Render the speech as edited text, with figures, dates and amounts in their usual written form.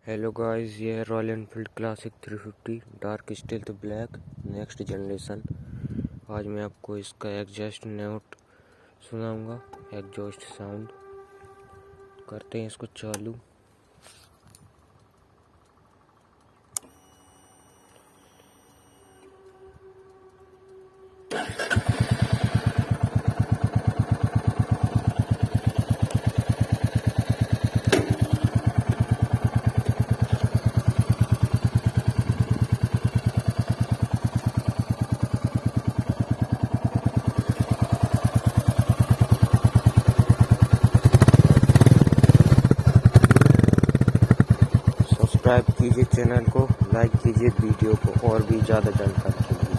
Hello guys, ये है royal Enfield classic 350 dark steel black next generation. आज मैं आपको इसका एग्जॉस्ट नोट सुनाऊंगा। एग्जॉस्ट साउंड करते हैं इसको चालू। सब्सक्राइब कीजिए चैनल को, लाइक कीजिए वीडियो को और भी ज़्यादा जानकारी के लिए।